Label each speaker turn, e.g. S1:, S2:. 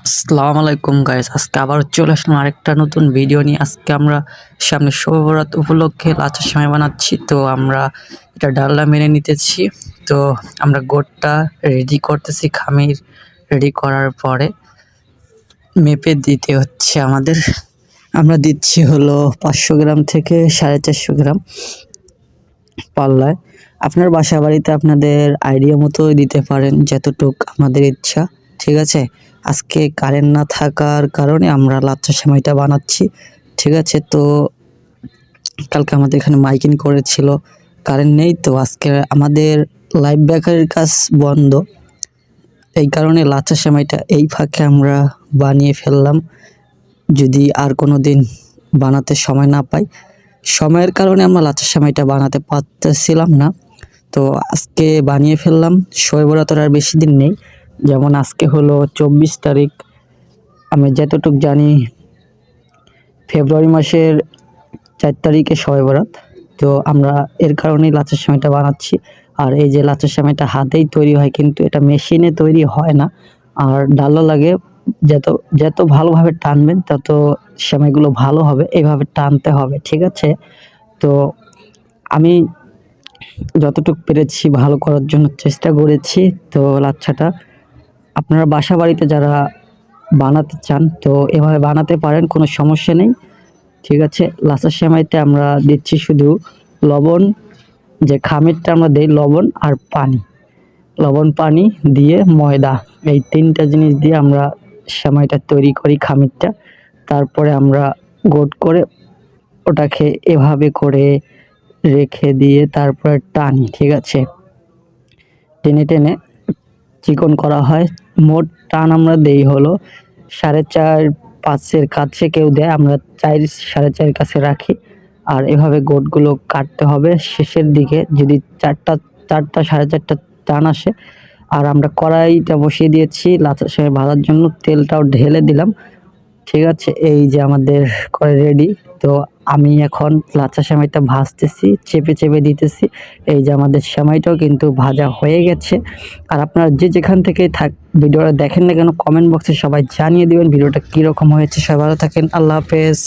S1: আসসালামু আলাইকুম গাইস, আজকে আবার চলে আসলাম আরেকটা নতুন ভিডিও নিয়ে। আজকে আমরা সামনে শবে বরাত উপলক্ষে লাচ্ছা সেমাই বানাচ্ছি। তো আমরা এটা ডালনা মেনে নিতেছি। তো আমরা গোটটা রেডি করতেছি, খামির রেডি করার পরে মেপে দিতে হচ্ছে আমাদের। আমরা দিচ্ছি হলো 500 গ্রাম থেকে 450 গ্রাম পাল্লায়। আপনার বাসা বাড়িতে আপনাদের আইডিয়া মতো দিতে পারেন, যতটুক আমাদের ইচ্ছা। ঠিক আছে, আজকে কারেন্ট না থাকার কারণে আমরা লাচ্ছা সেমাইটা বানাচ্ছি। ঠিক আছে, তো কালকে আমাদের এখানে মাইকিং করেছিল, কারেন্ট নেই, তো আজকে আমাদের লাইভ বেকারির কাজ বন্ধ। এই কারণে লাচ্ছা সেমাইটা এই ফাঁকে আমরা বানিয়ে ফেললাম, যদি আর কোনো দিন বানাতে সময় না পাই। সময়ের কারণে আমরা লাচ্ছা সেমাইটা বানাতে পারতেছিলাম না, তো আজকে বানিয়ে ফেললাম। শবে বরাতের আর বেশি দিন নেই, যেমন আজকে হলো 24 তারিখ। আমি যতটুক জানি ফেব্রুয়ারি মাসের 4 তারিখে শবে বরাত। তো আমরা এর কারণেই লাচ্ছা সেমাইটা বানাচ্ছি। আর এই যে লাচ্ছা সেমাইটা হাতেই তৈরি হয়, কিন্তু এটা মেশিনে তৈরি হয় না। আর ডালও লাগে, যত যত ভালোভাবে টানবেন তত সেমাইগুলো ভালো হবে, এইভাবে টানতে হবে। ঠিক আছে, তো আমি যতটুকু পেরেছি ভালো করার জন্য চেষ্টা করেছি। তো লাচ্ছাটা আপনারা বাসা বাড়িতে যারা বানাতে চান তো এভাবে বানাতে পারেন, কোনো সমস্যা নেই। ঠিক আছে, লাচ্ছা সেমাইতে আমরা দিচ্ছি শুধু লবণ, যে খামিরটা আমরা দিই লবণ আর পানি, লবণ পানি দিয়ে ময়দা, এই তিনটা জিনিস দিয়ে আমরা সেমাইটা তৈরি করি খামিরটা। তারপরে আমরা গোট করে ওটাকে এভাবে করে রেখে দিয়ে তারপরে টানি। ঠিক আছে, টেনে টেনে চিকন করা হয়। মোট টান আমরা দেই হলো 4.5-5-এর কাছে, কেউ দেয়, আমরা 4-4.5 কাছে রাখি। আর এভাবে গোটগুলো কাটতে হবে শেষের দিকে, যদি 4টা 4টা 4.5টা টান আসে। আর আমরা কড়াইটা বসিয়ে দিয়েছি লাচ্ছা সেমাই ভাজার জন্য, তেলটাও ঢেলে দিলাম। ঠিক আছে, এই যে আমাদের করে রেডি। তো আমি এখন লাচ্ছা সেমাইটা ভাজতেছি, চেপে চেপে দিতেছি। এই যে আমাদের সেমাইটাও কিন্তু ভাজা হয়ে গেছে। আর আপনারা যে যেখান থেকে ভিডিওটা দেখেন না কেন, কমেন্ট বক্সে সবাই জানিয়ে দিবেন ভিডিওটা কীরকম হয়েছে। সবাই ভালো থাকেন, আল্লাহ হাফেজ।